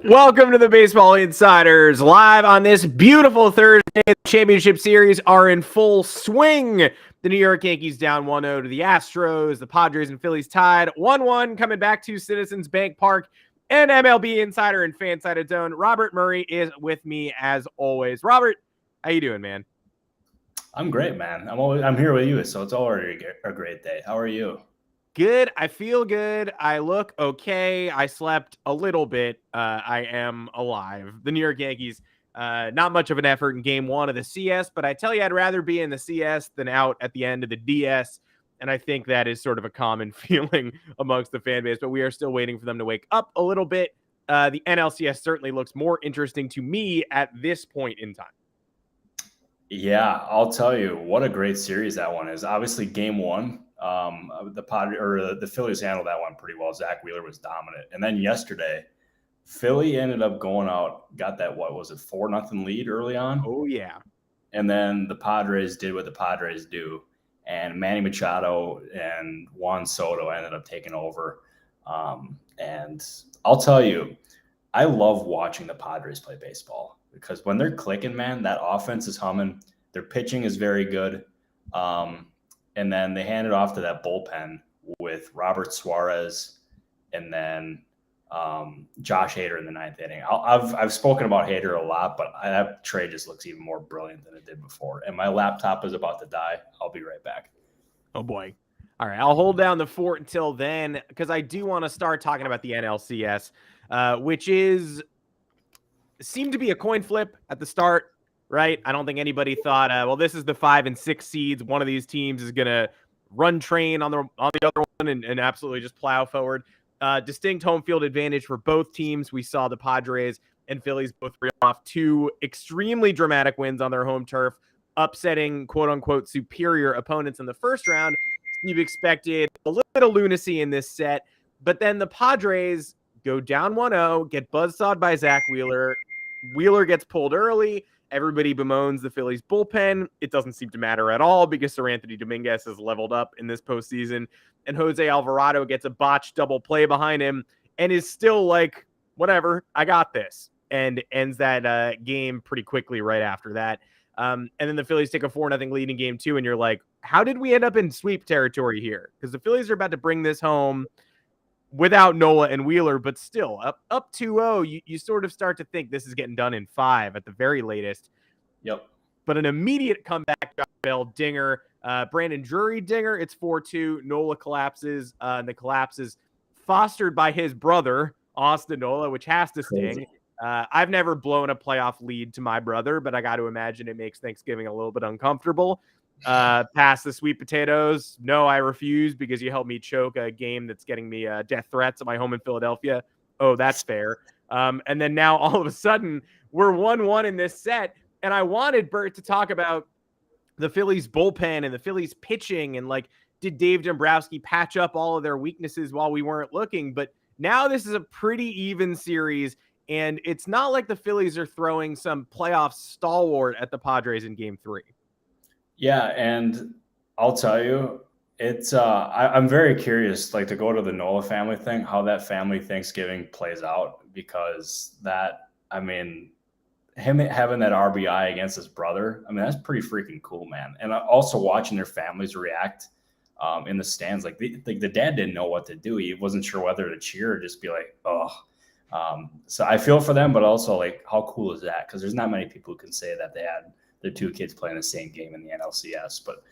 Welcome to the Baseball Insiders, live on this beautiful Thursday. The championship series are in full swing. The New York Yankees down 1-0 to the Astros. The Padres and Phillies tied 1-1, coming back to Citizens Bank Park. And MLB Insider and Fansided Zone, Robert Murray is with me as always. Robert, how you doing, man? I'm great, man. I'm here with you, so it's already a great day. How are you? Good. I feel good. I look okay. I slept a little bit. I am alive. The New York Yankees, not much of an effort in game one of the CS, but I tell you, I'd rather be in the CS than out at the end of the DS. And I think that is sort of a common feeling amongst the fan base, but we are still waiting for them to wake up a little bit. The NLCS certainly looks more interesting to me at this point in time. Yeah, I'll tell you what a great series that one is. Obviously, game one, the Phillies handled that one pretty well. Zach Wheeler was dominant, and then yesterday, Philly ended up going out, got that 4-0 lead early on. Oh yeah, and then the Padres did what the Padres do, and Manny Machado and Juan Soto ended up taking over. And I'll tell you, I love watching the Padres play baseball. Because when they're clicking, man, that offense is humming. Their pitching is very good. And then they hand it off to that bullpen with Robert Suarez and then Josh Hader in the ninth inning. I've spoken about Hader a lot, but that trade just looks even more brilliant than it did before. And my laptop is about to die. I'll be right back. Oh, boy. All right, I'll hold down the fort until then because I do want to start talking about the NLCS, which seemed to be a coin flip at the start, right? I don't think anybody thought, well, this is the 5 and 6 seeds. One of these teams is going to run train on the other one and absolutely just plow forward. Distinct home field advantage for both teams. We saw the Padres and Phillies both reel off 2 extremely dramatic wins on their home turf, upsetting quote-unquote superior opponents in the first round. You've expected a little bit of lunacy in this set, but then the Padres go down 1-0, get buzzsawed by Zach Wheeler. Wheeler gets pulled early. Everybody bemoans the Phillies bullpen. It doesn't seem to matter at all because Sir Anthony Dominguez has leveled up in this postseason. And Jose Alvarado gets a botched double play behind him and is still like, whatever, I got this. And ends that game pretty quickly right after that. And then the Phillies take a 4-0 lead in game 2. And you're like, how did we end up in sweep territory here? Because the Phillies are about to bring this home without Nola and Wheeler, but still up 2-0, you sort of start to think this is getting done in 5 at the very latest. Yep. But an immediate comeback, Bell dinger, Brandon Drury dinger, it's 4-2. Nola collapses, and the collapse is fostered by his brother, Austin Nola, which has to sting. I've never blown a playoff lead to my brother, but I got to imagine it makes Thanksgiving a little bit uncomfortable. Pass the sweet potatoes. No, I refuse because you helped me choke a game that's getting me death threats at my home in Philadelphia. Oh, that's fair. And then now all of a sudden we're 1-1 in this set. And I wanted Bert to talk about the Phillies bullpen and the Phillies pitching and like, did Dave Dombrowski patch up all of their weaknesses while we weren't looking? But now this is a pretty even series. And it's not like the Phillies are throwing some playoff stalwart at the Padres in game 3. Yeah, and I'll tell you, it's I'm very curious, like to go to the Nola family thing, how that family Thanksgiving plays out, because him having that RBI against his brother, that's pretty freaking cool, man. And also watching their families react in the stands, like the dad didn't know what to do. He wasn't sure whether to cheer or just be like, oh. So I feel for them, but also like, how cool is that? Because there's not many people who can say that they had their 2 kids playing the same game in the NLCS. But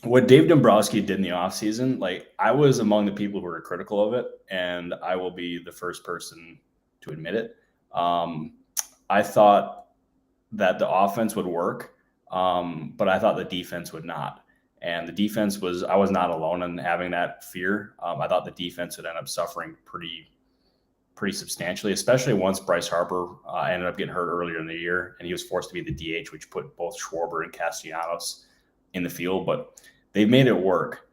what Dave Dombrowski did in the offseason, like I was among the people who were critical of it, and I will be the first person to admit it. I thought that the offense would work, but I thought the defense would not. And the defense I was not alone in having that fear. I thought the defense would end up suffering pretty substantially, especially once Bryce Harper ended up getting hurt earlier in the year, and he was forced to be the DH, which put both Schwarber and Castellanos in the field. But they've made it work.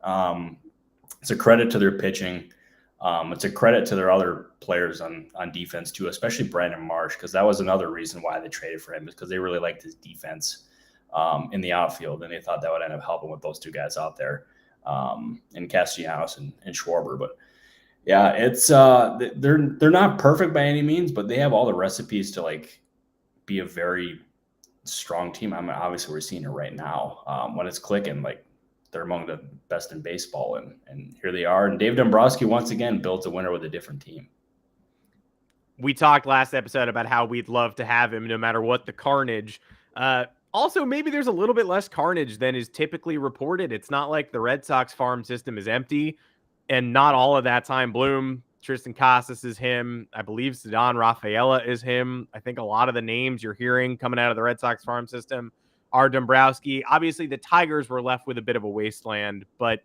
It's a credit to their pitching. It's a credit to their other players on defense too, especially Brandon Marsh, because that was another reason why they traded for him, is because they really liked his defense in the outfield, and they thought that would end up helping with those 2 guys out there, and Castellanos and Schwarber. But Yeah, it's they're not perfect by any means, but they have all the recipes to like be a very strong team. I mean, obviously we're seeing it right now. When it's clicking, like they're among the best in baseball, and here they are. And Dave Dombrowski once again builds a winner with a different team. We talked last episode about how we'd love to have him no matter what the carnage. Also, maybe there's a little bit less carnage than is typically reported. It's not like the Red Sox farm system is empty and not all of that time Bloom. Tristan Casas is him. I believe Ceddanne Rafaela is him. I think a lot of the names you're hearing coming out of the Red Sox farm system are Dombrowski. Obviously, the Tigers were left with a bit of a wasteland, but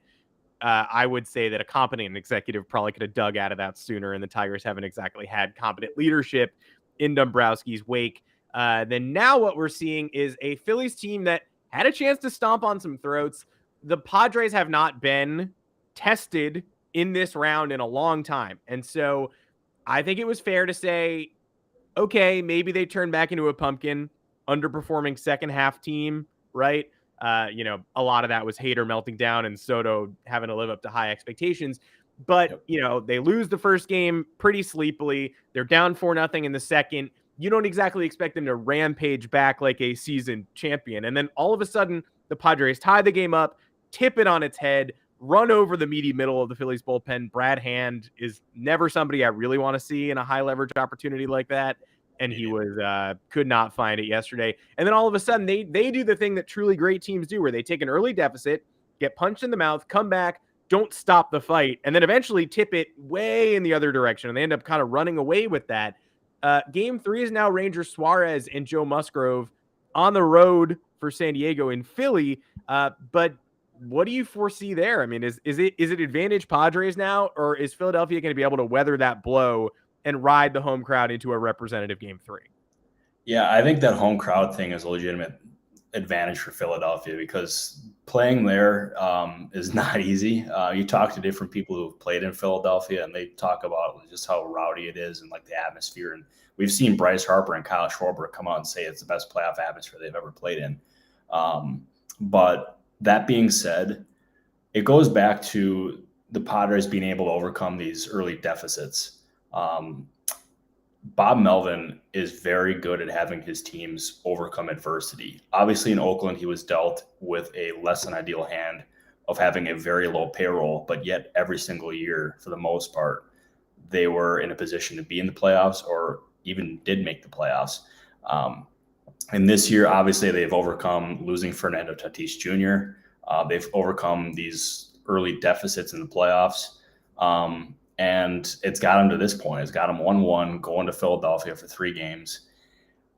I would say that a competent executive probably could have dug out of that sooner, and the Tigers haven't exactly had competent leadership in Dombrowski's wake. Then now what we're seeing is a Phillies team that had a chance to stomp on some throats. The Padres have not been tested in this round in a long time. And so I think it was fair to say, okay, maybe they turn back into a pumpkin, underperforming second half team, right? A lot of that was Hader melting down and Soto having to live up to high expectations. But, they lose the first game pretty sleepily. They're down 4-0 in the second. You don't exactly expect them to rampage back like a seasoned champion. And then all of a sudden, the Padres tie the game up, tip it on its head, run over the meaty middle of the Phillies bullpen. Brad Hand is never somebody I really want to see in a high leverage opportunity like that. And he was could not find it yesterday. And then all of a sudden, they do the thing that truly great teams do, where they take an early deficit, get punched in the mouth, come back, don't stop the fight, and then eventually tip it way in the other direction. And they end up kind of running away with that. Game 3 is now Ranger Suarez and Joe Musgrove on the road for San Diego in Philly. But what do you foresee there? I mean, is it advantage Padres now, or is Philadelphia going to be able to weather that blow and ride the home crowd into a representative game 3? Yeah, I think that home crowd thing is a legitimate advantage for Philadelphia because playing there is not easy. You talk to different people who've played in Philadelphia, and they talk about just how rowdy it is and like the atmosphere. And we've seen Bryce Harper and Kyle Schwarber come out and say it's the best playoff atmosphere they've ever played in. But that being said, it goes back to the Padres being able to overcome these early deficits. Bob Melvin is very good at having his teams overcome adversity. Obviously, in Oakland, he was dealt with a less than ideal hand of having a very low payroll, but yet every single year, for the most part, they were in a position to be in the playoffs or even did make the playoffs. And this year, obviously, they've overcome losing Fernando Tatis Jr. They've overcome these early deficits in the playoffs. And it's got them to this point. It's got them 1-1 going to Philadelphia for 3 games.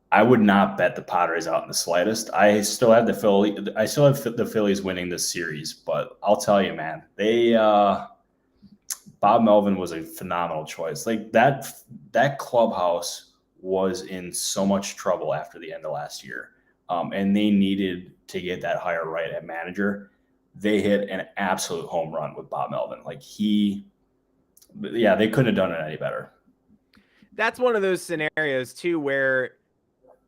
I would not bet the Padres out in the slightest. I still have the Phillies winning this series, but I'll tell you, man, Bob Melvin was a phenomenal choice. Like that clubhouse was in so much trouble after the end of last year, and they needed to get that hire right at manager. They hit an absolute home run with Bob Melvin. They couldn't have done it any better. That's one of those scenarios too, where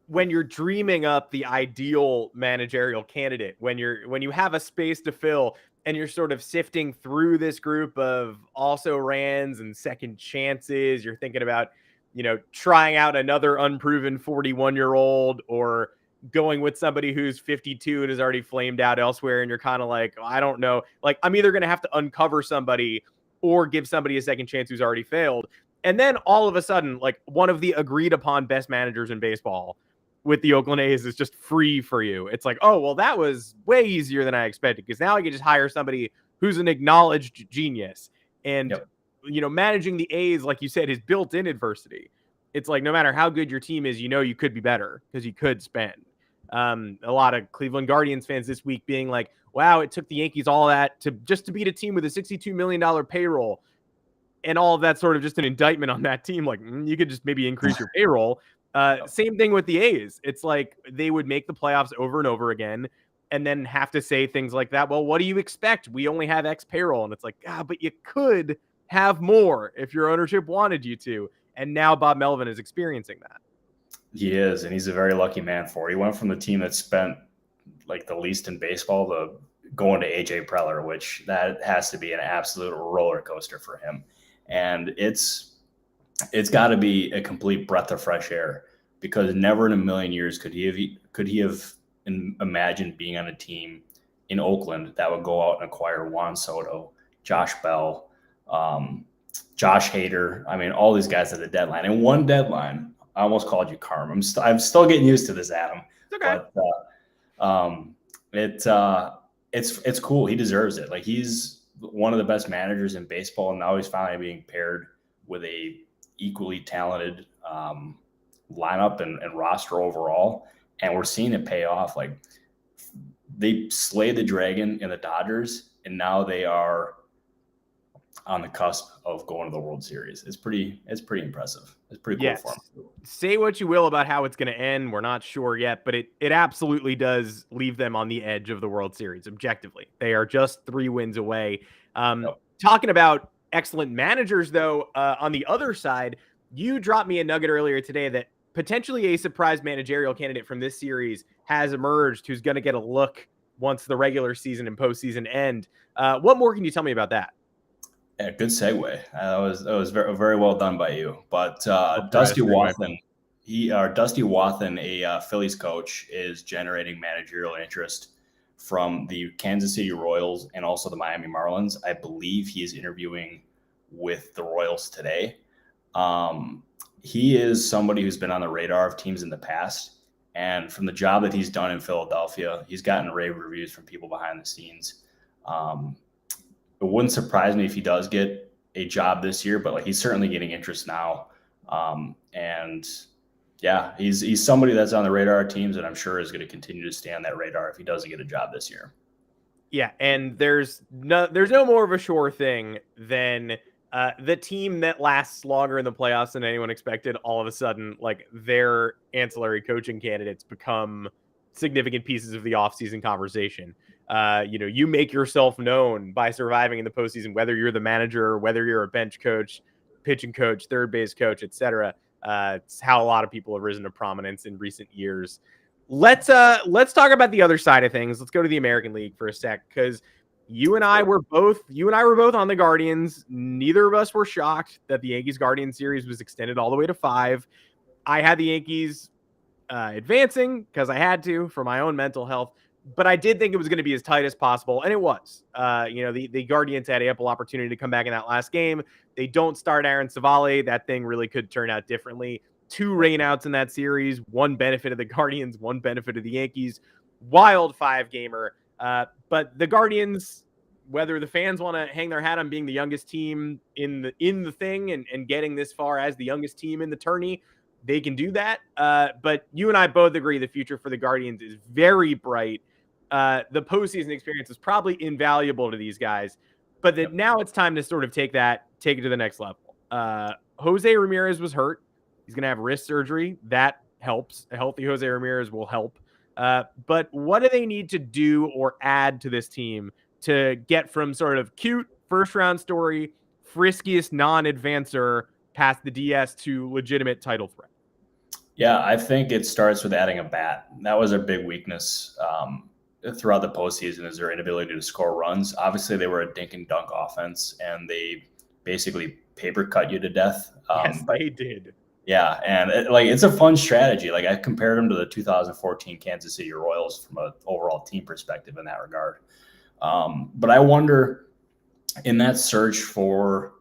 when you're dreaming up the ideal managerial candidate, when you have a space to fill and you're sort of sifting through this group of also rans and second chances, you're thinking about, trying out another unproven 41-year-old or going with somebody who's 52 and has already flamed out elsewhere. And you're kind of like, I don't know, like I'm either going to have to uncover somebody or give somebody a second chance who's already failed. And then all of a sudden, like one of the agreed upon best managers in baseball with the Oakland A's is just free for you. It's like, oh, well, that was way easier than I expected because now I can just hire somebody who's an acknowledged genius. And, managing the A's, like you said, is built in adversity. It's like no matter how good your team is, you could be better because you could spend. A lot of Cleveland Guardians fans this week being like, wow, it took the Yankees all that to beat a team with a $62 million payroll. And all of that sort of just an indictment on that team. Like, you could just maybe increase your payroll. Same thing with the A's. It's like they would make the playoffs over and over again and then have to say things like that. Well, what do you expect? We only have X payroll. And it's like, but you could have more if your ownership wanted you to. And now Bob Melvin is experiencing that. He is, and he's a very lucky man for it. He went from the team that spent like the least in baseball to going to AJ Preller, which that has to be an absolute roller coaster for him. And it's got to be a complete breath of fresh air, because never in a million years could he have imagined being on a team in Oakland that would go out and acquire Juan Soto, Josh Bell, Josh Hader. I mean, all these guys at the deadline. And one deadline, I almost called you Carm. I'm still getting used to this, Adam. It's okay. But it's cool. He deserves it. Like, he's one of the best managers in baseball, and now he's finally being paired with a equally talented lineup and roster overall, and we're seeing it pay off. Like, they slayed the dragon in the Dodgers, and now they are on the cusp of going to the World Series. It's pretty impressive. It's pretty cool for them. Say what you will about how it's going to end. We're not sure yet, but it absolutely does leave them on the edge of the World Series. Objectively, they are just 3 wins away. Talking about excellent managers, though, on the other side, you dropped me a nugget earlier today that potentially a surprise managerial candidate from this series has emerged who's going to get a look once the regular season and postseason end. What more can you tell me about that? Yeah, good segue. That was very, very well done by you. But Dusty Wathan, a Phillies coach, is generating managerial interest from the Kansas City Royals and also the Miami Marlins. I believe he is interviewing with the Royals today. He is somebody who's been on the radar of teams in the past. And from the job that he's done in Philadelphia, he's gotten rave reviews from people behind the scenes. It wouldn't surprise me if he does get a job this year, but like, he's certainly getting interest now. And yeah, he's somebody that's on the radar of teams, and I'm sure is going to continue to stay on that radar if he doesn't get a job this year. Yeah, and there's no more of a sure thing than the team that lasts longer in the playoffs than anyone expected. All of a sudden, like, their ancillary coaching candidates become significant pieces of the offseason conversation. You make yourself known by surviving in the postseason, whether you're the manager or whether you're a bench coach, pitching coach, third base coach, etc. It's how a lot of people have risen to prominence in recent years. Let's talk about the other side of things. Let's go to the American League for a sec, because you and I were both on the Guardians. Neither of us were shocked that the Yankees-Guardians series was extended all the way to 5. I had the Yankees advancing because I had to for my own mental health, but I did think it was going to be as tight as possible, and it was. The Guardians had ample opportunity to come back in that last game. They don't start Aaron Savale. That thing really could turn out differently. 2 rainouts in that series. 1 benefit of the Guardians, 1 benefit of the Yankees. Wild 5-gamer. But the Guardians, whether the fans want to hang their hat on being the youngest team in the thing and getting this far as the youngest team in the tourney, they can do that. But you and I both agree the future for the Guardians is very bright. The postseason experience is probably invaluable to these guys, but now it's time to sort of take it to the next level. Jose Ramirez was hurt. He's going to have wrist surgery. That helps. A healthy Jose Ramirez will help. But what do they need to do or add to this team to get from sort of cute first-round story, friskiest non-advancer past the DS to legitimate title threat? Yeah, I think it starts with adding a bat. That was a big weakness throughout the postseason, is their inability to score runs. Obviously, they were a dink and dunk offense, and they basically paper cut you to death. Yes, they did. Yeah, and it's a fun strategy. Like, I compared them to the 2014 Kansas City Royals from an overall team perspective in that regard. But I wonder, in that search for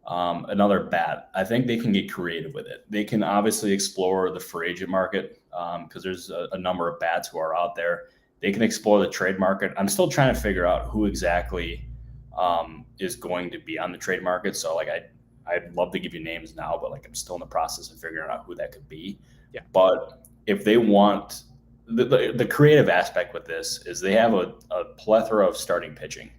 another bat, I think they can get creative with it. They can obviously explore the free agent market because there's a number of bats who are out there. They can explore the trade market. I'm still trying to figure out who exactly is going to be on the trade market. So, like, I'd love to give you names now, but like, I'm still in the process of figuring out who that could be. Yeah. But if they want the creative aspect with this is they have a plethora of starting pitching,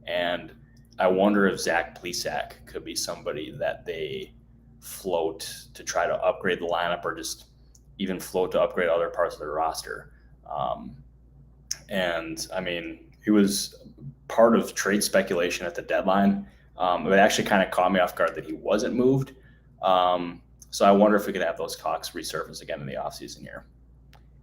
and I wonder if Zach Plesac could be somebody that they float to try to upgrade the lineup, or just even float to upgrade other parts of their roster. And I mean, he was part of trade speculation at the deadline. It actually kind of caught me off guard that he wasn't moved. So I wonder if we could have those talks resurface again in the offseason here.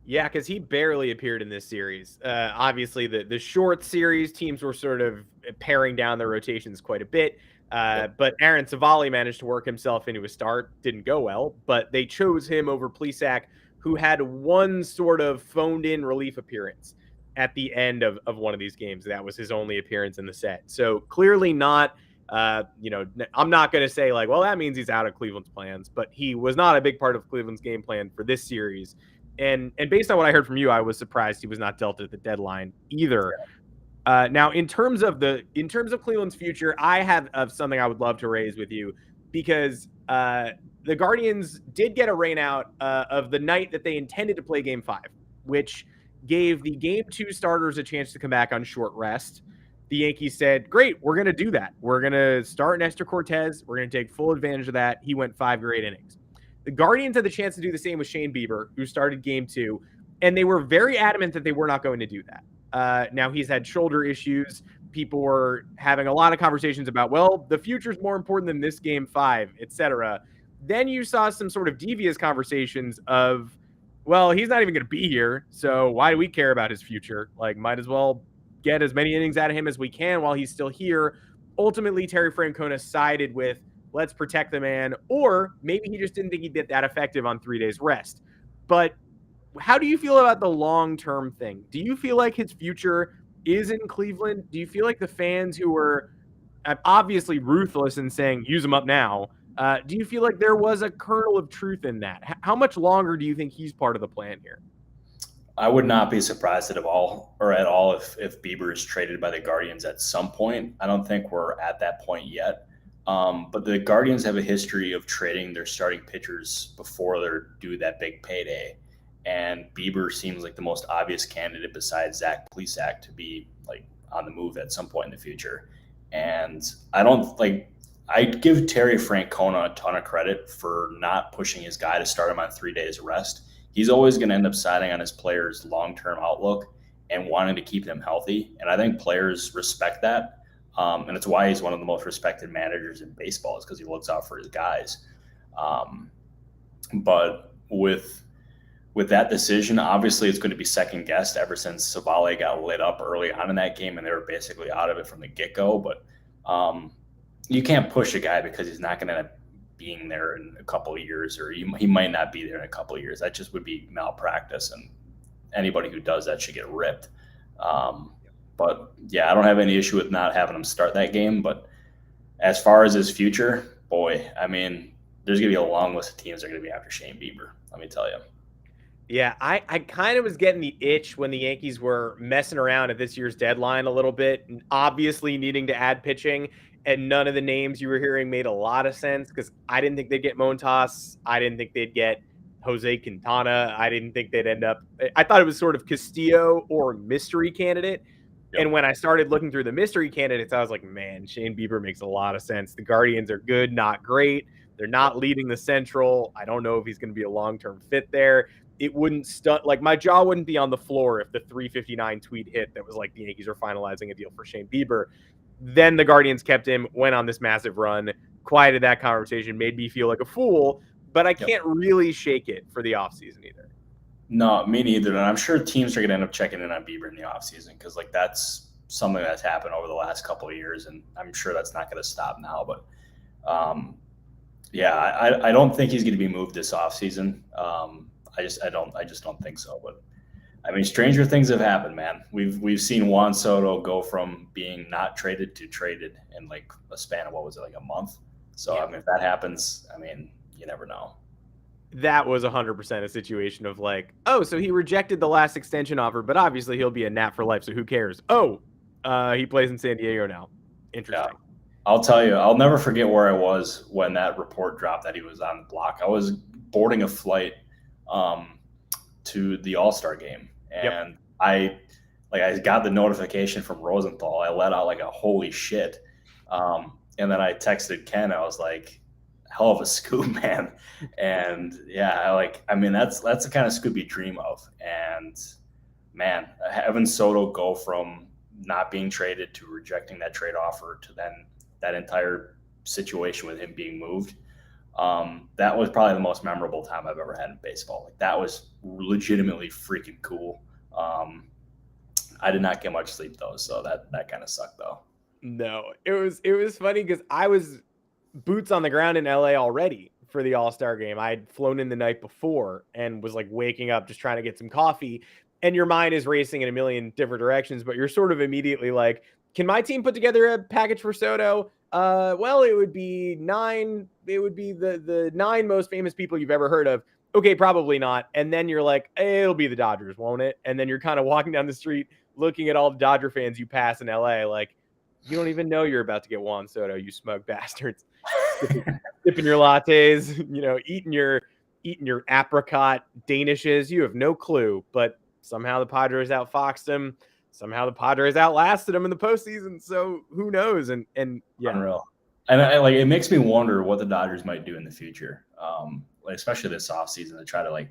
Yeah, because he barely appeared in this series. Obviously, the short series teams were sort of paring down their rotations quite a bit. But Aaron Savali managed to work himself into a start. Didn't go well, but they chose him over Plesac, who had one sort of phoned-in relief appearance at the end of one of these games. That was his only appearance in the set. So clearly not, I'm not going to say like, well, that means he's out of Cleveland's plans, but he was not a big part of Cleveland's game plan for this series. And based on what I heard from you, I was surprised he was not dealt at the deadline either. Now, in terms of Cleveland's future, I have something I would love to raise with you, because the Guardians did get a rain out of the night that they intended to play Game 5, which gave the Game 2 starters a chance to come back on short rest. The Yankees said, great, we're going to do that. We're going to start Nestor Cortez. We're going to take full advantage of that. He went 5 great innings. The Guardians had the chance to do the same with Shane Bieber, who started Game 2, and they were very adamant that they were not going to do that. Now, he's had shoulder issues. People were having a lot of conversations about, well, the future's more important than this Game 5, etc. Then you saw some sort of devious conversations of, well, he's not even going to be here, so why do we care about his future? Like, might as well get as many innings out of him as we can while he's still here. Ultimately, Terry Francona sided with, let's protect the man, or maybe he just didn't think he'd get that effective on 3 days rest. But how do you feel about the long-term thing? Do you feel like his future is in Cleveland? Do you feel like the fans who were obviously ruthless in saying, use him up now, do you feel like there was a kernel of truth in that? How much longer do you think he's part of the plan here? I would not be surprised at all if Bieber is traded by the Guardians at some point. I don't think we're at that point yet. But the Guardians have a history of trading their starting pitchers before they're due that big payday. And Bieber seems like the most obvious candidate besides Zach Plesac to be like on the move at some point in the future. And I give Terry Francona a ton of credit for not pushing his guy to start him on 3 days rest. He's always going to end up siding on his players' long-term outlook and wanting to keep them healthy. And I think players respect that. And it's why he's one of the most respected managers in baseball, is because he looks out for his guys. But with that decision, obviously it's going to be second guessed ever since Savali got lit up early on in that game and they were basically out of it from the get-go. But you can't push a guy because he's not going to end up being there in a couple of years, or he might not be there in a couple of years. That just would be malpractice, and anybody who does that should get ripped. But yeah, I don't have any issue with not having him start that game. But as far as his future, boy, I mean, there's going to be a long list of teams that are going to be after Shane Bieber, let me tell you. Yeah, I kind of was getting the itch when the Yankees were messing around at this year's deadline a little bit, and obviously needing to add pitching. And none of the names you were hearing made a lot of sense, because I didn't think they'd get Montas. I didn't think they'd get Jose Quintana. I didn't think they'd end up – I thought it was sort of Castillo or mystery candidate. Yep. And when I started looking through the mystery candidates, I was like, man, Shane Bieber makes a lot of sense. The Guardians are good, not great. They're not leading the Central. I don't know if he's going to be a long-term fit there. It wouldn't like my jaw wouldn't be on the floor if the 359 tweet hit that was like the Yankees are finalizing a deal for Shane Bieber. Then the Guardians kept him, went on this massive run, quieted that conversation, made me feel like a fool, but I can't really shake it for the offseason either. No, me neither. And I'm sure teams are going to end up checking in on Bieber in the offseason, because like that's something that's happened over the last couple of years, and I'm sure that's not going to stop now. But I don't think he's going to be moved this offseason. I just don't think so. But I mean, stranger things have happened, man. We've seen Juan Soto go from being not traded to traded in like a span of, what was it, like a month? So I mean, if that happens, I mean, you never know. That was 100% a situation of like, oh, so he rejected the last extension offer, but obviously he'll be a Nat for life, so who cares? Oh, he plays in San Diego now. Interesting. Yeah. I'll tell you, I'll never forget where I was when that report dropped that he was on the block. I was boarding a flight to the All-Star game, and I got the notification from Rosenthal. I let out like a holy shit, and then I texted Ken. I was like, hell of a scoop, man. And I mean, that's the kind of scoop you dream of. And man, having Soto go from not being traded to rejecting that trade offer to then that entire situation with him being moved, that was probably the most memorable time I've ever had in baseball. Like, that was legitimately freaking cool. I did not get much sleep though, so that kind of sucked though. No, it was funny because I was boots on the ground in LA already for the All-Star game. I'd flown in the night before and was like waking up just trying to get some coffee. And your mind is racing in a million different directions, but you're sort of immediately like, can my team put together a package for Soto? Well, it would be the 9 most famous people you've ever heard of. Okay, probably not. And then you're like, it'll be the Dodgers, won't it? And then you're kind of walking down the street looking at all the Dodger fans you pass in LA, like, you don't even know you're about to get Juan Soto, you smug bastards. Sipping your lattes, eating your apricot danishes. You have no clue, but somehow the Padres outfoxed them. Somehow the Padres outlasted them in the postseason. So who knows? And yeah, unreal. And it makes me wonder what the Dodgers might do in the future, especially this offseason to try to I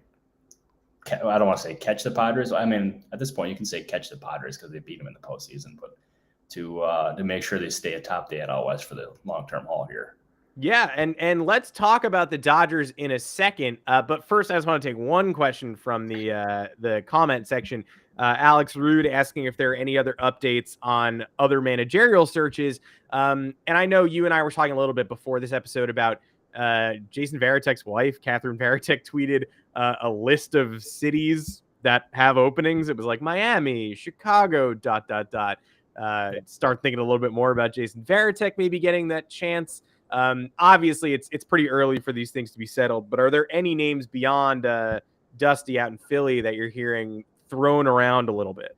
don't want to say catch the Padres. I mean, at this point, you can say catch the Padres because they beat them in the postseason, but to make sure they stay atop the NL West for the long-term haul here. Yeah, and let's talk about the Dodgers in a second. But first, I just want to take one question from the comment section. Alex Rude asking if there are any other updates on other managerial searches. And I know you and I were talking a little bit before this episode about Jason Varitek's wife, Catherine Varitek, tweeted a list of cities that have openings. It was like Miami, Chicago, ... Start thinking a little bit more about Jason Varitek maybe getting that chance. Obviously, it's pretty early for these things to be settled, but are there any names beyond Dusty out in Philly that you're hearing thrown around a little bit?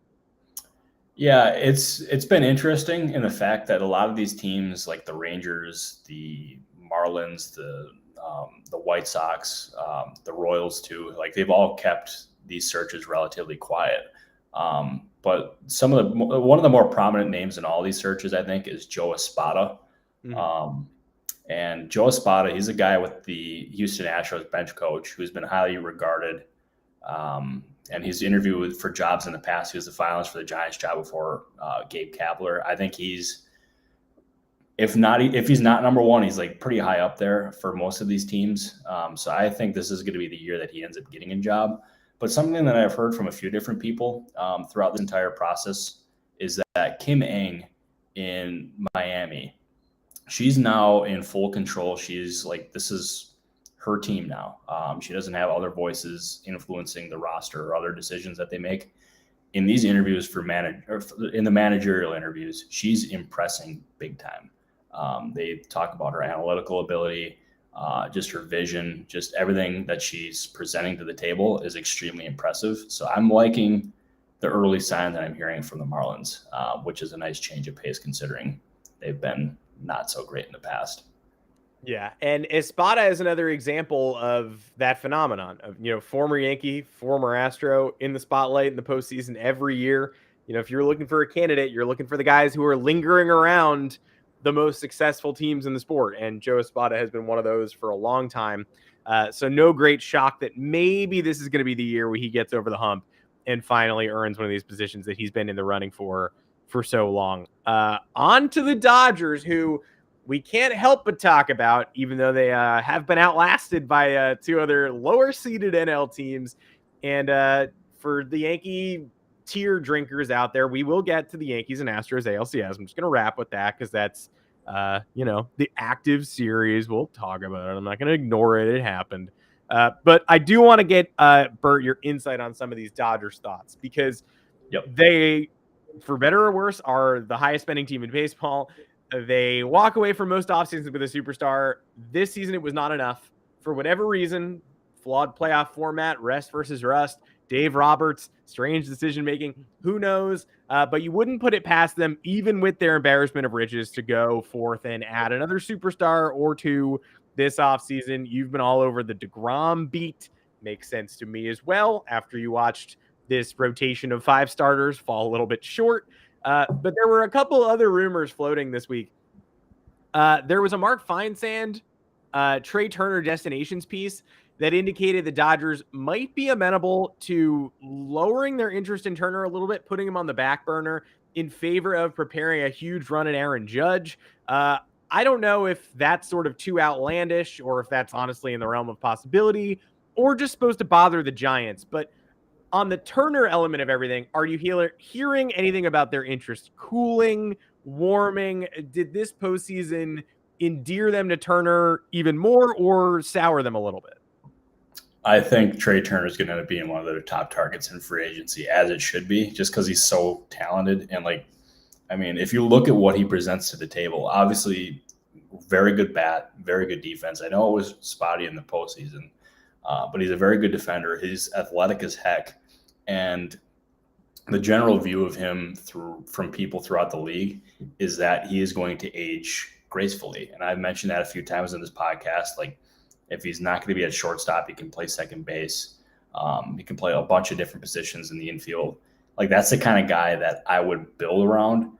Yeah, it's been interesting in the fact that a lot of these teams, like the Rangers, the Marlins, the White Sox, the Royals too, like they've all kept these searches relatively quiet. But one of the more prominent names in all these searches, I think, is Joe Espada. Mm-hmm. And Joe Espada, he's a guy with the Houston Astros bench coach who's been highly regarded. And he's interviewed for jobs in the past. He was the finalist for the Giants job before Gabe Kapler. I think if he's not number one, he's like pretty high up there for most of these teams. So I think this is going to be the year that he ends up getting a job. But something that I've heard from a few different people throughout this entire process is that Kim Ng in Miami, she's now in full control. She's like, this is her team now. She doesn't have other voices influencing the roster or other decisions that they make. In these interviews in the managerial interviews, she's impressing big time. They talk about her analytical ability, just her vision, just everything that she's presenting to the table is extremely impressive. So I'm liking the early sign that I'm hearing from the Marlins, which is a nice change of pace considering they've been not so great in the past. Yeah, and Espada is another example of that phenomenon of, former Yankee, former Astro in the spotlight in the postseason every year. If you're looking for a candidate, you're looking for the guys who are lingering around the most successful teams in the sport, and Joe Espada has been one of those for a long time. So no great shock that maybe this is going to be the year where he gets over the hump and finally earns one of these positions that he's been in the running for so long. On to the Dodgers, who we can't help but talk about, even though they have been outlasted by 2 other lower-seeded NL teams. And for the Yankee tier drinkers out there, we will get to the Yankees and Astros ALCS. I'm just going to wrap with that because that's, the active series. We'll talk about it. I'm not going to ignore it. It happened. But I do want to get, Bert, your insight on some of these Dodgers thoughts because they, for better or worse, are the highest spending team in baseball. They walk away from most offseasons with a superstar. This season, it was not enough. For whatever reason, flawed playoff format, rest versus rust, Dave Roberts, strange decision-making, who knows? But you wouldn't put it past them, even with their embarrassment of riches, to go forth and add another superstar or 2 this offseason. You've been all over the DeGrom beat. Makes sense to me as well after you watched this rotation of 5 starters fall a little bit short. But there were a couple other rumors floating this week. There was a Mark Feinsand, Trey Turner destinations piece that indicated the Dodgers might be amenable to lowering their interest in Turner a little bit, putting him on the back burner in favor of preparing a huge run at Aaron Judge. I don't know if that's sort of too outlandish or if that's honestly in the realm of possibility or just supposed to bother the Giants. But On the Turner element of everything, are you hearing anything about their interest cooling, warming? Did this postseason endear them to Turner even more or sour them a little bit? I think Trey Turner is going to end up being one of their top targets in free agency, as it should be, just because he's so talented. And if you look at what he presents to the table, obviously very good bat, very good defense. I know it was spotty in the postseason, but he's a very good defender. He's athletic as heck. And the general view of him from people throughout the league is that he is going to age gracefully. And I've mentioned that a few times in this podcast. Like, if he's not going to be at shortstop, he can play second base. He can play a bunch of different positions in the infield. Like, that's the kind of guy that I would build around.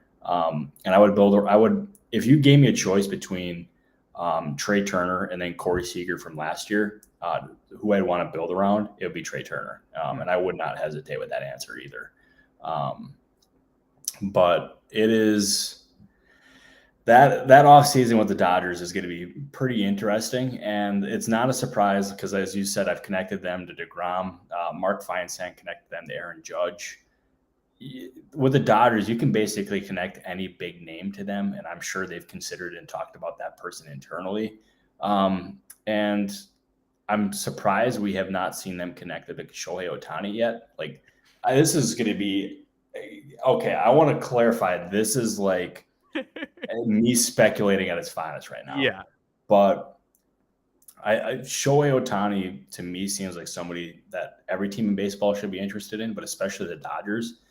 If you gave me a choice between Trey Turner and then Corey Seager from last year, who I'd want to build around, it would be Trey Turner. And I would not hesitate with that answer either. But it is that offseason with the Dodgers is going to be pretty interesting. And it's not a surprise because, as you said, I've connected them to DeGrom. Mark Feinsand connected them to Aaron Judge. With the Dodgers, you can basically connect any big name to them, and I'm sure they've considered and talked about that person internally. And I'm surprised we have not seen them connected to Shohei Otani yet. Like, this is going to be okay. I want to clarify. This is like me speculating at its finest right now. Yeah, but Shohei Otani to me seems like somebody that every team in baseball should be interested in, but especially the Dodgers.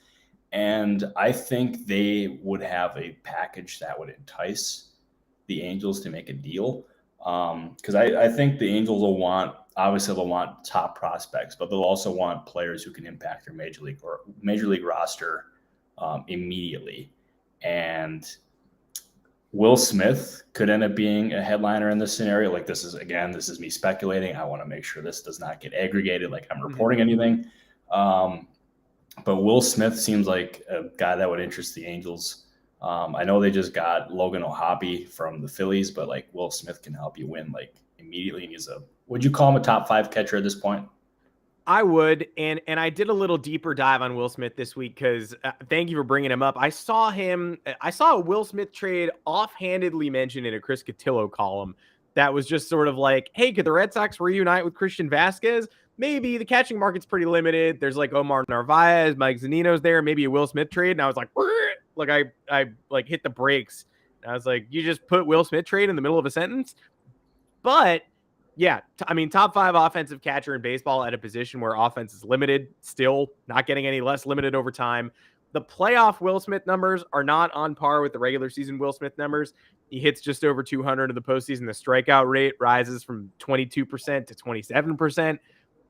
And I think they would have a package that would entice the Angels to make a deal. Because I think the Angels will want top prospects, but they'll also want players who can impact their major league roster immediately. And Will Smith could end up being a headliner in this scenario. Like, this is me speculating. I want to make sure this does not get aggregated like I'm reporting anything. But Will Smith seems like a guy that would interest the Angels. I know they just got Logan O'Hoppe from the Phillies, but like, Will Smith can help you win like immediately. And would you call him a top 5 catcher at this point? I would. And I did a little deeper dive on Will Smith this week because thank you for bringing him up. I saw a Will Smith trade offhandedly mentioned in a Chris Cotillo column that was just sort of like, hey, could the Red Sox reunite with Christian Vasquez? Maybe. The catching market's pretty limited. There's like Omar Narvaez, Mike Zunino's there, maybe a Will Smith trade. And I was like, I like hit the brakes. And I was like, you just put Will Smith trade in the middle of a sentence? But yeah, top 5 offensive catcher in baseball at a position where offense is limited, still not getting any less limited over time. The playoff Will Smith numbers are not on par with the regular season Will Smith numbers. He hits just over 200 in the postseason. The strikeout rate rises from 22% to 27%.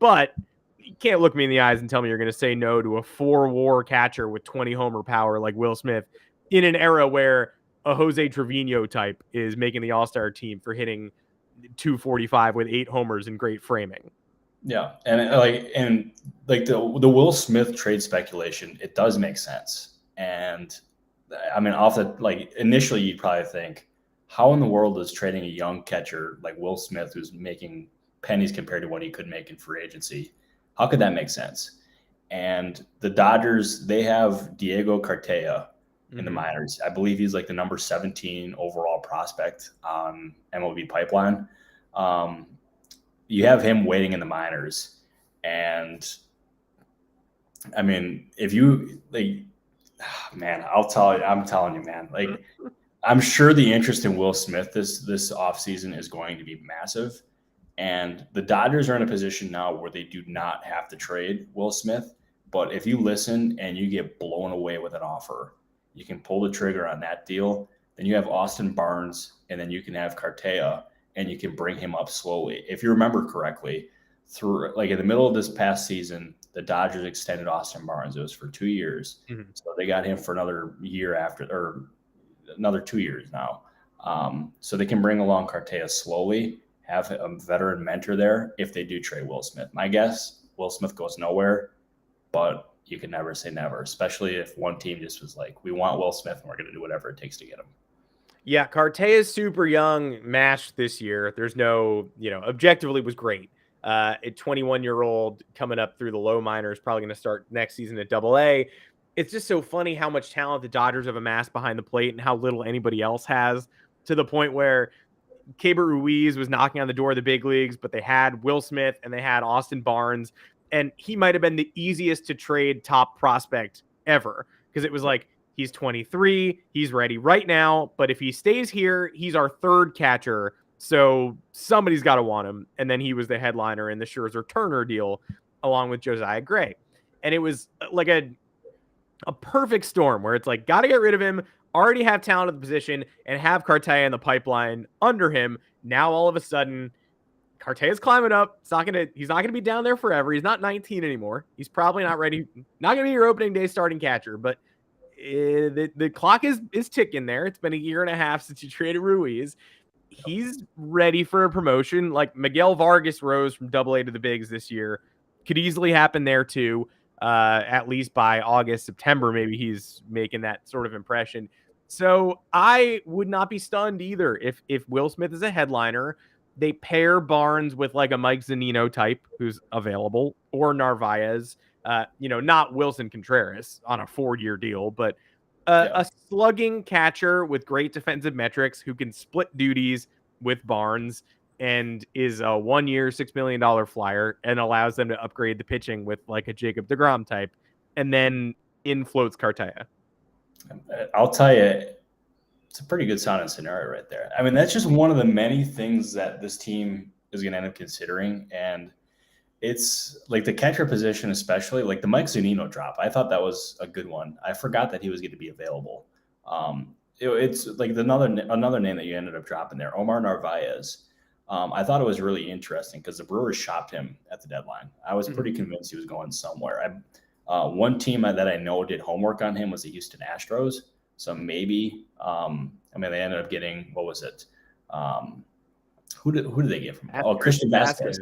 But you can't look me in the eyes and tell me you're going to say no to a 4-WAR catcher with 20 homer power like Will Smith in an era where a Jose Trevino type is making the All-Star team for hitting 245 with 8 homers and great framing. Yeah, and the Will Smith trade speculation, it does make sense. And I mean, initially you'd probably think, how in the world is trading a young catcher like Will Smith, who's making pennies compared to what he could make in free agency, how could that make sense? And the Dodgers, they have Diego Cartaya in the minors. I believe he's like the number 17 overall prospect on MLB Pipeline. You have him waiting in the minors. And I mean, if you man, I'm telling you, man, like, I'm sure the interest in Will Smith this offseason is going to be massive. And the Dodgers are in a position now where they do not have to trade Will Smith. But if you listen and you get blown away with an offer, you can pull the trigger on that deal. Then you have Austin Barnes, and then you can have Cartaya, and you can bring him up slowly. If you remember correctly, through like in the middle of this past season, the Dodgers extended Austin Barnes. It was for 2 years. So they got him for another year or another 2 years now. So they can bring along Cartaya slowly, have a veteran mentor there if they do trade Will Smith. My guess, Will Smith goes nowhere, but you can never say never, especially if one team just was like, we want Will Smith and we're going to do whatever it takes to get him. Yeah, Cartaya is super young, mashed this year. There's no, objectively was great. A 21-year-old coming up through the low minors, probably going to start next season at Double-A. It's just so funny how much talent the Dodgers have amassed behind the plate and how little anybody else has, to the point where Keibert Ruiz was knocking on the door of the big leagues, but they had Will Smith and they had Austin Barnes, and he might have been the easiest to trade top prospect ever, because it was like, he's 23, he's ready right now, but if he stays here, he's our third catcher, so somebody's got to want him. And then he was the headliner in the Scherzer Turner deal along with Josiah Gray. And it was like a perfect storm where it's like, got to get rid of him, already have talent at the position, and have Cartaya in the pipeline under him. Now all of a sudden, Cartaya's climbing up. He's not gonna be down there forever. He's not 19 anymore. He's probably not ready. Not gonna be your opening day starting catcher, but the clock is ticking there. It's been a year and a half since you traded Ruiz. He's ready for a promotion. Like Miguel Vargas rose from Double-A to the bigs this year. Could easily happen there too. At least by August, September, maybe he's making that sort of impression. So I would not be stunned either if Will Smith is a headliner. They pair Barnes with like a Mike Zunino type who's available, or Narvaez, not Wilson Contreras on a 4-year deal, but a slugging catcher with great defensive metrics who can split duties with Barnes and is a 1-year, $6 million flyer and allows them to upgrade the pitching with like a Jacob deGrom type, and then in floats Cartaya. I'll tell you, it's a pretty good sounding scenario right there. I mean, that's just one of the many things that this team is going to end up considering. And it's like the catcher position, especially like the Mike Zunino drop. I thought that was a good one. I forgot that he was going to be available. It's like another name that you ended up dropping there, Omar Narvaez. I thought it was really interesting because the Brewers shopped him at the deadline. I was pretty convinced he was going somewhere. One team that I know did homework on him was the Houston Astros. So maybe, they ended up getting, what was it? Who did they get from? Christian Vasquez.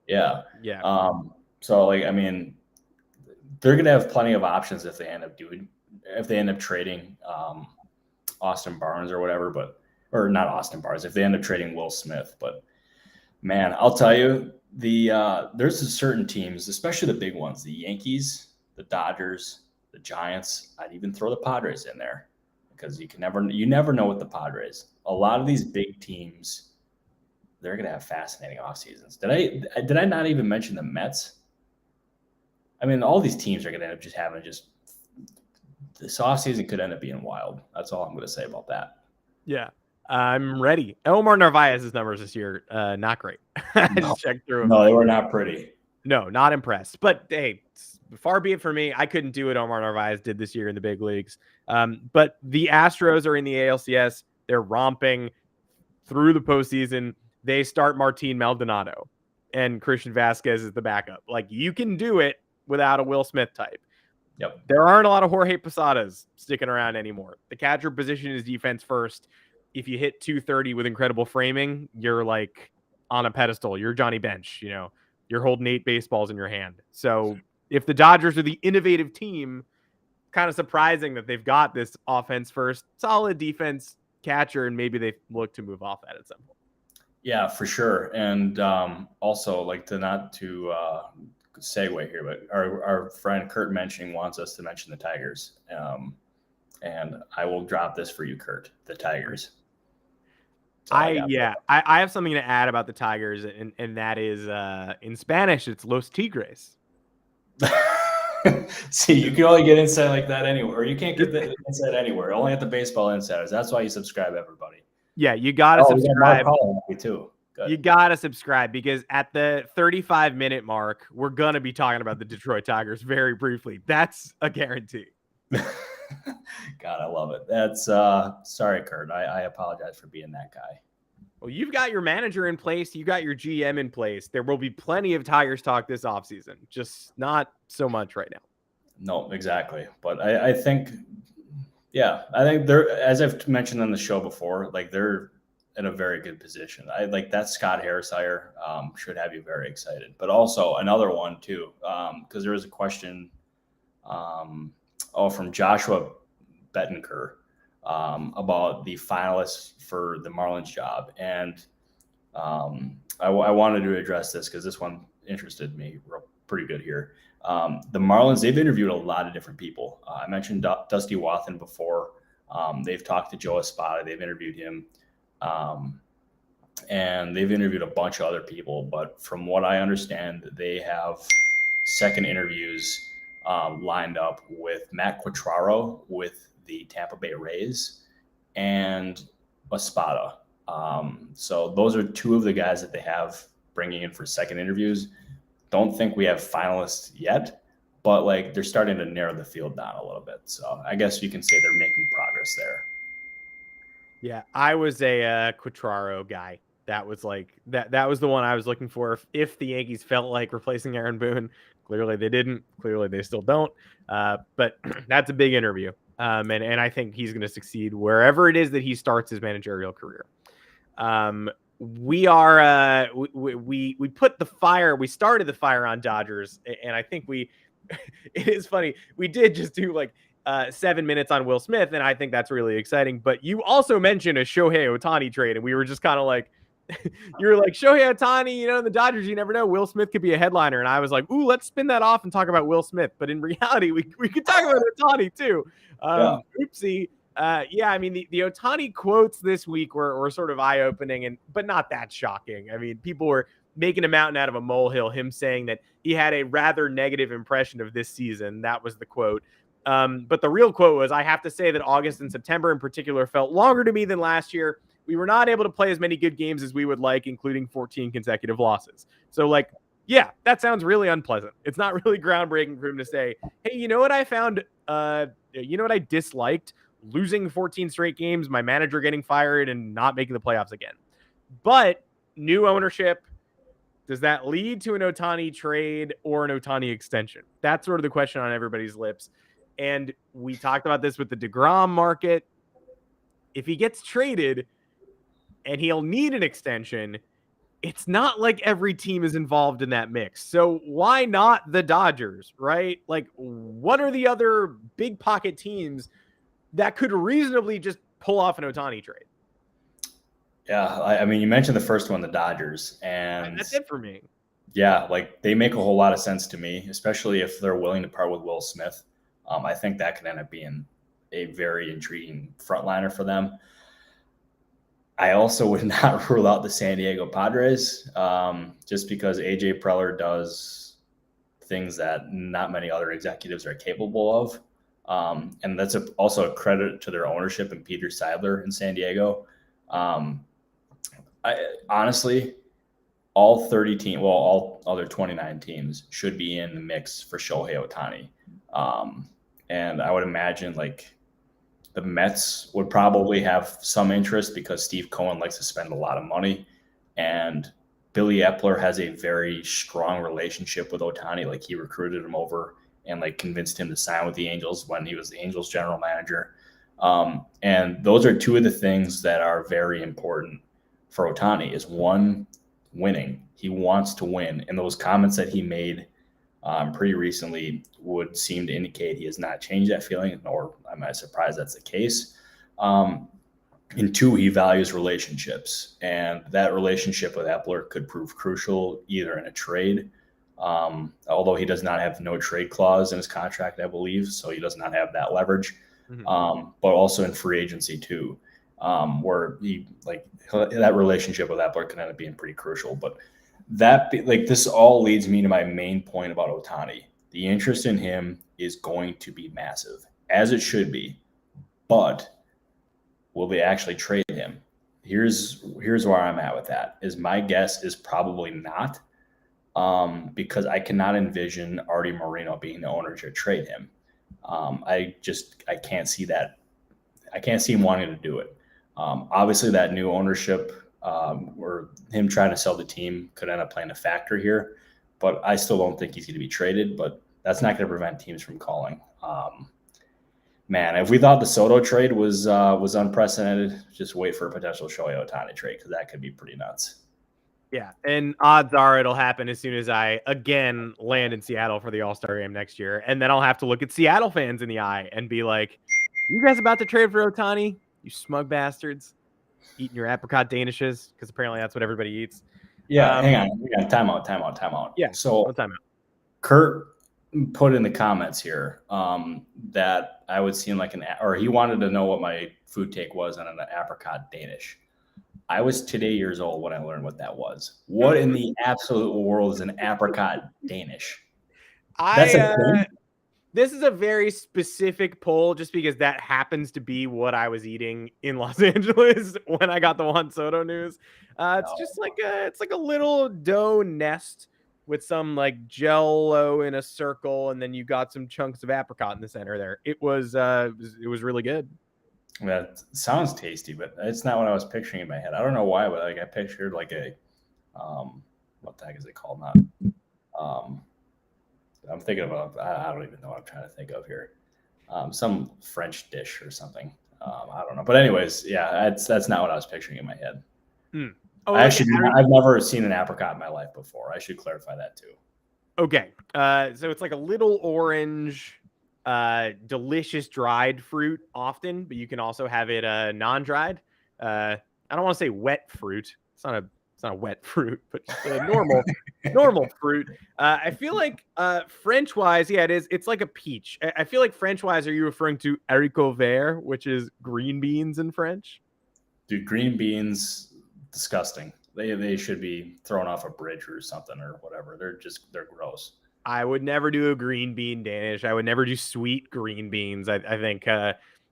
Yeah. Yeah. So they're going to have plenty of options if they end up trading Austin Barnes or whatever, or not Austin Barnes, if they end up trading Will Smith. But man, I'll tell you, there's certain teams, especially the big ones, the Yankees, the Dodgers, the Giants. I'd even throw the Padres in there because you never know with the Padres. A lot of these big teams, they're going to have fascinating off seasons. Did I not even mention the Mets? I mean, all these teams are going to end up this off season could end up being wild. That's all I'm going to say about that. Yeah. I'm ready. Omar Narvaez's numbers this year, not great. I just checked through them. No, they were not pretty. No, not impressed. But hey, far be it for me. I couldn't do what Omar Narvaez did this year in the big leagues. But the Astros are in the ALCS. They're romping through the postseason. They start Martin Maldonado, and Christian Vasquez is the backup. Like, you can do it without a Will Smith type. Yep. There aren't a lot of Jorge Posadas sticking around anymore. The catcher position is defense first. If you hit 230 with incredible framing, you're like on a pedestal. You're Johnny Bench, you're holding 8 baseballs in your hand. So if the Dodgers are the innovative team, kind of surprising that they've got this offense first, solid defense catcher, and maybe they look to move off that at some point. Yeah, for sure. And also, not to segue here, but our friend Kurt wants us to mention the Tigers. And I will drop this for you, Kurt, the Tigers. I have something to add about the Tigers, and that is in Spanish, it's Los Tigres. See, you can only get insight like that anywhere, or you can't get the insight anywhere. Only at the Baseball Insiders. That's why you subscribe, everybody. Yeah, you gotta subscribe. Too. You gotta subscribe, because at the 35-minute mark, we're gonna be talking about the Detroit Tigers very briefly. That's a guarantee. God, I love it. That's sorry, Kurt. I apologize for being that guy. Well, you've got your manager in place. You got your GM in place. There will be plenty of Tigers talk this offseason, just not so much right now. No, exactly. But I think they're, as I've mentioned on the show before, they're in a very good position. I like that Scott Harris hire should have you very excited. But also another one too, because there was a question from Joshua Bettenker about the finalists for the Marlins job. And I wanted to address this because this one interested me pretty good here. The Marlins, they've interviewed a lot of different people. I mentioned Dusty Wathan before. They've talked to Joe Espada. They've interviewed him. And they've interviewed a bunch of other people. But from what I understand, they have second interviews lined up with Matt Quatraro with the Tampa Bay Rays and Espada. So those are two of the guys that they have bringing in for second interviews. Don't think we have finalists yet, but like they're starting to narrow the field down a little bit. So I guess you can say they're making progress there. Yeah, I was a Quatraro guy. That was like that was the one I was looking for. If the Yankees felt like replacing Aaron Boone, clearly they didn't. Clearly they still don't. But that's a big interview. And I think he's going to succeed wherever it is that he starts his managerial career. We are we put the fire. We started the fire on Dodgers, and I think we. It is funny. We did just do like 7 minutes on Will Smith, and I think that's really exciting. But you also mentioned a Shohei Otani trade, and we were just kind of like, you were like, Shohei Otani, you know, the Dodgers, you never know. Will Smith could be a headliner. And I was like, ooh, let's spin that off and talk about Will Smith. But in reality, we could talk about Otani too. Oopsie. Yeah, I mean, the Otani quotes this week were sort of eye-opening, but not that shocking. I mean, people were making a mountain out of a molehill, him saying that he had a rather negative impression of this season. That was the quote. But the real quote was, I have to say that August and September in particular felt longer to me than last year. We were not able to play as many good games as we would like, including 14 consecutive losses. So, like, yeah, that sounds really unpleasant. It's not really groundbreaking for him to say, hey, you know what I found? You know what I disliked? Losing 14 straight games, my manager getting fired, and not making the playoffs again. But new ownership, does that lead to an Otani trade or an Otani extension? That's sort of the question on everybody's lips. And we talked about this with the DeGrom market. If he gets traded and he'll need an extension, it's not like every team is involved in that mix. So why not the Dodgers, right? Like, what are the other big pocket teams that could reasonably just pull off an Otani trade? Yeah, I mean, you mentioned the first one, the Dodgers, and that's it for me. Yeah, like they make a whole lot of sense to me, especially if they're willing to part with Will Smith. I think that could end up being a very intriguing frontliner for them. I also would not rule out the San Diego Padres, just because AJ Preller does things that not many other executives are capable of. And that's also a credit to their ownership and Peter Seidler in San Diego. Honestly, all 30 teams, well, all other 29 teams should be in the mix for Shohei Otani. And I would imagine like the Mets would probably have some interest because Steve Cohen likes to spend a lot of money. And Billy Epler has a very strong relationship with Otani. Like he recruited him over and like convinced him to sign with the Angels when he was the Angels general manager. And those are two of the things that are very important for Otani is one, winning. He wants to win. And those comments that he made pretty recently would seem to indicate he has not changed that feeling, nor am I surprised that's the case. And two, he values relationships. And that relationship with Epler could prove crucial either in a trade, although he does not have no trade clause in his contract, I believe, so he does not have that leverage, but also in free agency too, where he like that relationship with Epler can end up being pretty crucial. But this all leads me to my main point about Otani. The interest in him is going to be massive, as it should be, but will they actually trade him? Here's where I'm at with that. Is my guess is probably not, because I cannot envision Artie Moreno being the owner to trade him. I can't see that. I can't see him wanting to do it. Obviously, that new ownership or him trying to sell the team could end up playing a factor here, but I still don't think he's going to be traded. But that's not going to prevent teams from calling. Man, if we thought the Soto trade was unprecedented, just wait for a potential Shohei Otani trade because that could be pretty nuts. Yeah, and odds are it'll happen as soon as I, again, land in Seattle for the All-Star game next year. And then I'll have to look at Seattle fans in the eye and be like, you guys about to trade for Otani? You smug bastards. eating your apricot danishes, because apparently that's what everybody eats. Yeah, hang on. Time out. Yeah, So time out. Kurt put in the comments here that I would seem like or he wanted to know what my food take was on an apricot Danish. I was today years old when I learned what that was. What in the absolute world is an apricot Danish? That's a thing? This is a very specific poll, just because that happens to be what I was eating in Los Angeles when I got the Juan Soto news. It's just like a little dough nest with some like Jell-O in a circle, and then you got some chunks of apricot in the center there. It was really good. That sounds tasty, but it's not what I was picturing in my head. I don't know why, but like I pictured like a what the heck is it called? Not I'm thinking about, I don't even know what I'm trying to think of here. Some French dish or something. I don't know. But anyways, yeah, that's not what I was picturing in my head. Oh, I've never seen an apricot in my life before. I should clarify that too. Okay. So it's like a little orange, delicious dried fruit often, but you can also have it non-dried. I don't want to say wet fruit. It's not a wet fruit, but just a normal fruit. I feel like French-wise, yeah, it is. It's like a peach. I feel like French-wise, are you referring to haricots verts, which is green beans in French? Dude, green beans, disgusting. They should be thrown off a bridge or something or whatever. They're gross. I would never do a green bean Danish. I would never do sweet green beans. I think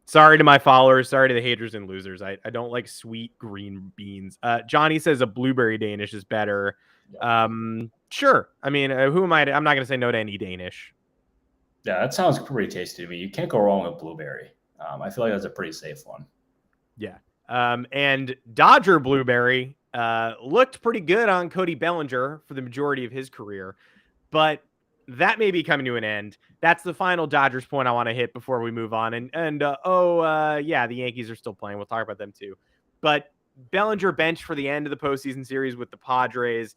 sorry to my followers. Sorry to the haters and losers. I don't like sweet green beans. Johnny says a blueberry Danish is better. Sure. I mean, who am I? I'm not going to say no to any Danish. Yeah, that sounds pretty tasty to me. You can't go wrong with blueberry. I feel like that's a pretty safe one. Yeah. And Dodger blueberry looked pretty good on Cody Bellinger for the majority of his career. But that may be coming to an end. That's the final Dodgers point I want to hit before we move on. Yeah, the Yankees are still playing. We'll talk about them too. But Bellinger benched for the end of the postseason series with the Padres.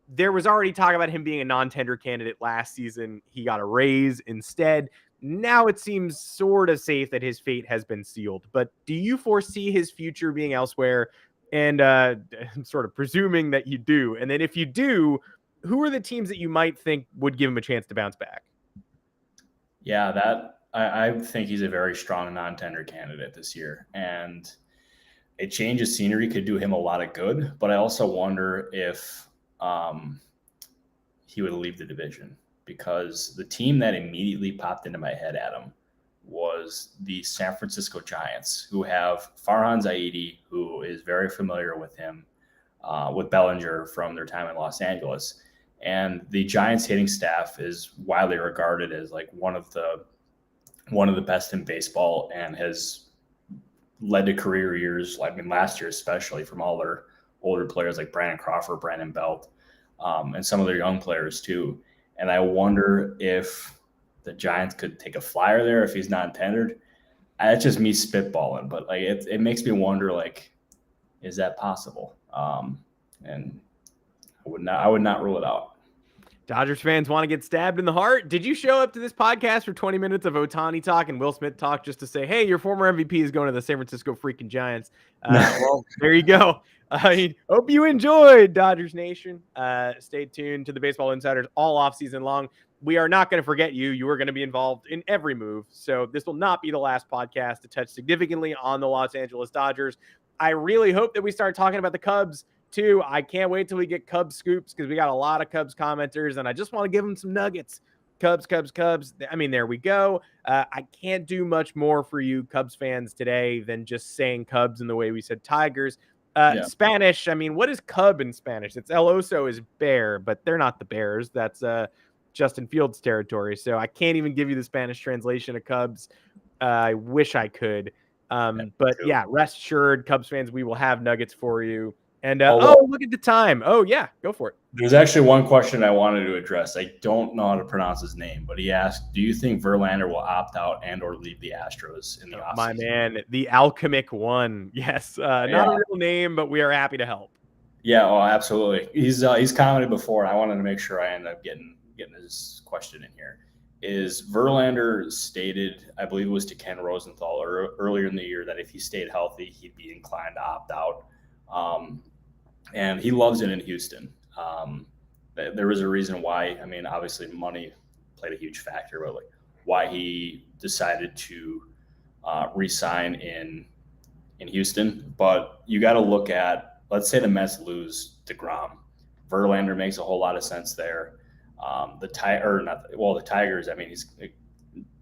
There was already talk about him being a non-tender candidate last season. He got a raise instead. Now it seems sort of safe that his fate has been sealed. But do you foresee his future being elsewhere? And I'm sort of presuming that you do. And then if you do, who are the teams that you might think would give him a chance to bounce back? Yeah, I think he's a very strong non-tender candidate this year. And a change of scenery could do him a lot of good. But I also wonder if he would leave the division, because the team that immediately popped into my head, Adam, was the San Francisco Giants, who have Farhan Zaidi, who is very familiar with him, with Bellinger from their time in Los Angeles. And the Giants hitting staff is widely regarded as like one of the best in baseball, and has led to career years. I mean, last year especially, from all their older players like Brandon Crawford, Brandon Belt, and some of their young players too. And I wonder if the Giants could take a flyer there if he's not tendered. That's just me spitballing, but like it makes me wonder, like, is that possible? And I would not rule it out. Dodgers fans want to get stabbed in the heart. Did you show up to this podcast for 20 minutes of Otani talk and Will Smith talk just to say, hey, your former MVP is going to the San Francisco freaking Giants? Well, there you go. I hope you enjoyed, Dodgers Nation. Stay tuned to the Baseball Insiders all offseason long. We are not going to forget you. You are going to be involved in every move. So this will not be the last podcast to touch significantly on the Los Angeles Dodgers. I really hope that we start talking about the Cubs too. I can't wait till we get Cubs scoops, because we got a lot of Cubs commenters, and I just want to give them some nuggets. Cubs. I mean, there we go. I can't do much more for you Cubs fans today than just saying Cubs in the way we said Tigers. Spanish, I mean, what is Cub in Spanish? It's El Oso is bear, but they're not the Bears. That's Justin Fields territory. So I can't even give you the Spanish translation of Cubs. I wish I could. But yeah, rest assured, Cubs fans, we will have nuggets for you. And look at the time. Oh yeah, go for it. There's actually one question I wanted to address. I don't know how to pronounce his name, but he asked, do you think Verlander will opt out and or leave the Astros in the offseason? My man, the alchemic one. Yes. Not a real name, but we are happy to help. Yeah, oh, absolutely. He's commented before, and I wanted to make sure I end up getting his question in here. is Verlander stated, I believe it was to Ken Rosenthal earlier in the year, that if he stayed healthy, he'd be inclined to opt out. And he loves it in Houston. There was a reason why. I mean, obviously money played a huge factor, but like why he decided to re-sign in Houston. But you got to look at, let's say the Mets lose DeGrom. Verlander makes a whole lot of sense there. The Tigers. I mean,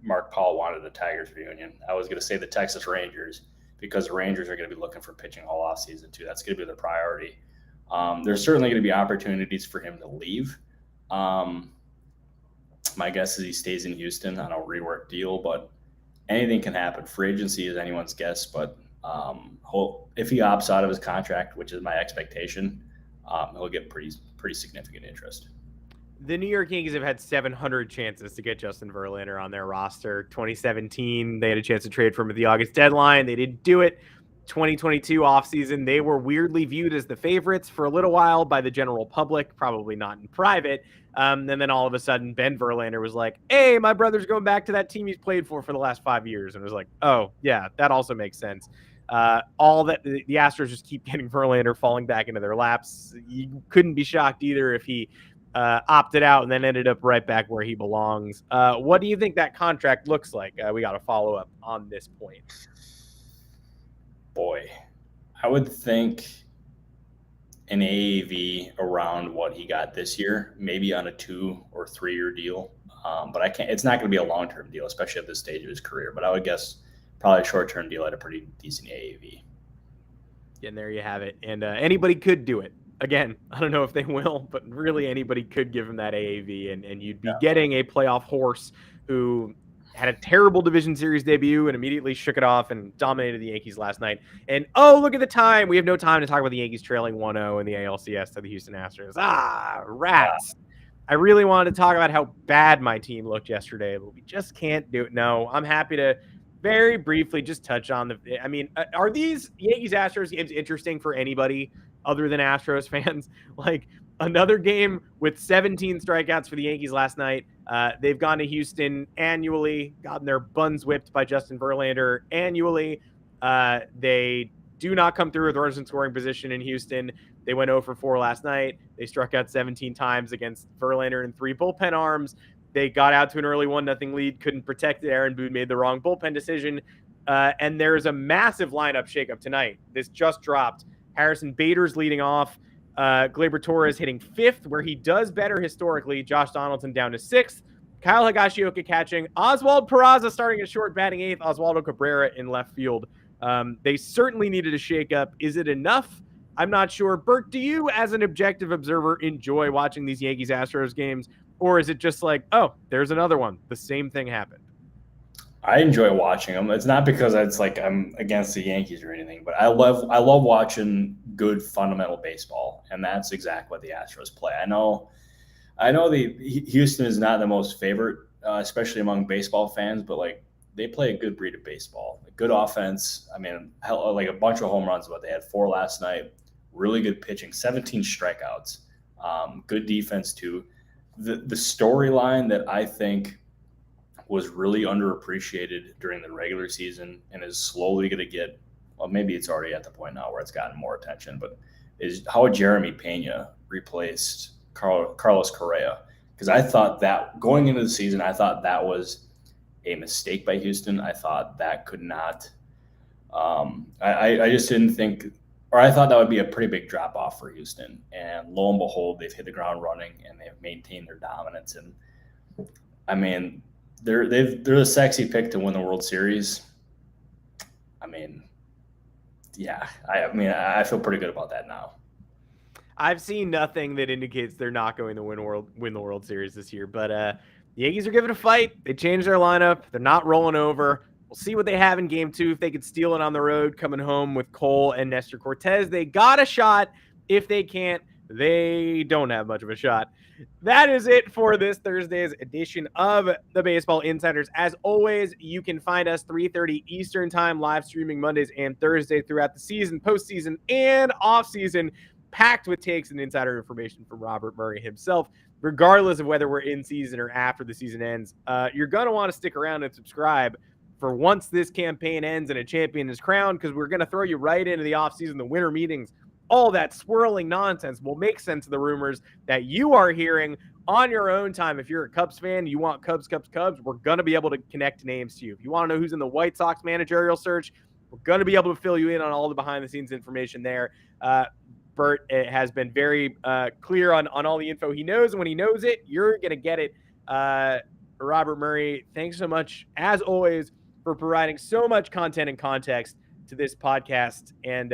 Mark Paul wanted the Tigers reunion. I was going to say the Texas Rangers because the Rangers are going to be looking for pitching all off season too. That's going to be their priority. There's certainly going to be opportunities for him to leave. My guess is he stays in Houston on a rework deal, but anything can happen. Free agency is anyone's guess, but if he opts out of his contract, which is my expectation, he'll get pretty significant interest. The New York Yankees have had 700 chances to get Justin Verlander on their roster. 2017, they had a chance to trade for him at the August deadline. They didn't do it. 2022 offseason, they were weirdly viewed as the favorites for a little while by the general public, probably not in private. And then all of a sudden, Ben Verlander was like, hey, my brother's going back to that team he's played for the last 5 years. And it was like, oh, yeah, that also makes sense. All that the Astros just keep getting Verlander falling back into their laps. You couldn't be shocked either if he opted out and then ended up right back where he belongs. What do you think that contract looks like? We got to follow up on this point. Boy, I would think an AAV around what he got this year, maybe on a 2 or 3 year deal. But I can't. It's not going to be a long-term deal, especially at this stage of his career. But I would guess probably a short-term deal at a pretty decent AAV. And there you have it. And anybody could do it. Again, I don't know if they will, but really anybody could give him that AAV, and you'd be getting a playoff horse who had a terrible division series debut and immediately shook it off and dominated the Yankees last night. And, oh, look at the time. We have no time to talk about the Yankees trailing 1-0 in the ALCS to the Houston Astros. Rats. I really wanted to talk about how bad my team looked yesterday, but we just can't do it. No, I'm happy to very briefly just touch on are these Yankees-Astros games interesting for anybody other than Astros fans? Like, another game with 17 strikeouts for the Yankees last night. They've gone to Houston annually, gotten their buns whipped by Justin Verlander annually. They do not come through with runners in scoring position in Houston. They went 0 for 4 last night. They struck out 17 times against Verlander in 3 bullpen arms. They got out to an early 1-0 lead, couldn't protect it. Aaron Boone made the wrong bullpen decision. And there's a massive lineup shakeup tonight. This just dropped. Harrison Bader's leading off. Gleyber Torres hitting 5th, where he does better historically. Josh Donaldson down to 6th. Kyle Higashioka catching. Oswald Peraza starting at short, batting 8th. Oswaldo Cabrera in left field. They certainly needed a shakeup. Is it enough? I'm not sure. Bert, do you, as an objective observer, enjoy watching these Yankees-Astros games? Or is it just like, oh, there's another one. The same thing happened. I enjoy watching them. It's not because it's like I'm against the Yankees or anything, but I love watching good fundamental baseball, and that's exactly what the Astros play. I know the Houston is not the most favorite, especially among baseball fans, but like they play a good breed of baseball, a good offense. I mean, like a bunch of home runs, but they had 4 last night. Really good pitching, 17 strikeouts, good defense too. The storyline that I think was really underappreciated during the regular season and is slowly going to get, well, maybe it's already at the point now where it's gotten more attention, but is how Jeremy Pena replaced Carlos Correa. Because I thought that going into the season, I thought that was a mistake by Houston. I thought that could not, I just didn't think, or I thought that would be a pretty big drop off for Houston. And lo and behold, they've hit the ground running and they've maintained their dominance. And I mean, they're a sexy pick to win the World Series. I mean, yeah, I feel pretty good about that now. I've seen nothing that indicates they're not going to win the World Series this year, but the Yankees are giving a fight. They changed their lineup. They're not rolling over. We'll see what they have in Game 2. If they could steal it on the road, coming home with Cole and Nestor Cortez, they got a shot. If they can't, they don't have much of a shot. That is it for this Thursday's edition of the Baseball Insiders. As always, you can find us 3:30 Eastern Time, live streaming Mondays and Thursdays throughout the season, postseason, and offseason, packed with takes and insider information from Robert Murray himself. regardless of whether we're in season or after the season ends, you're going to want to stick around and subscribe for once this campaign ends and a champion is crowned, because we're going to throw you right into the offseason, the winter meetings, all that swirling nonsense will make sense of the rumors that you are hearing on your own time. If you're a Cubs fan, you want Cubs, we're going to be able to connect names to you. If you want to know who's in the White Sox managerial search, we're going to be able to fill you in on all the behind-the-scenes information there. Bert has been very clear on all the info he knows, and when he knows it, you're going to get it. Robert Murray, thanks so much, as always, for providing so much content and context to this podcast. And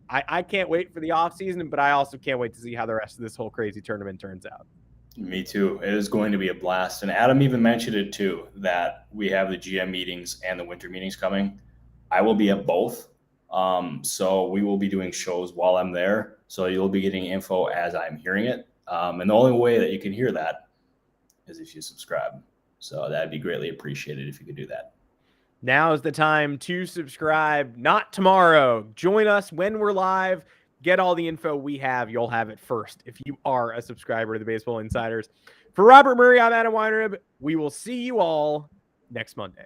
I can't wait for the offseason, but I also can't wait to see how the rest of this whole crazy tournament turns out. Me too. It is going to be a blast. And Adam even mentioned it too, that we have the GM meetings and the winter meetings coming. I will be at both. So we will be doing shows while I'm there. So you'll be getting info as I'm hearing it. And the only way that you can hear that is if you subscribe. So that'd be greatly appreciated if you could do that. Now is the time to subscribe, not tomorrow. Join us when we're live. Get all the info we have. You'll have it first if you are a subscriber to the Baseball Insiders. For Robert Murray, I'm Adam Weinrib. We will see you all next Monday.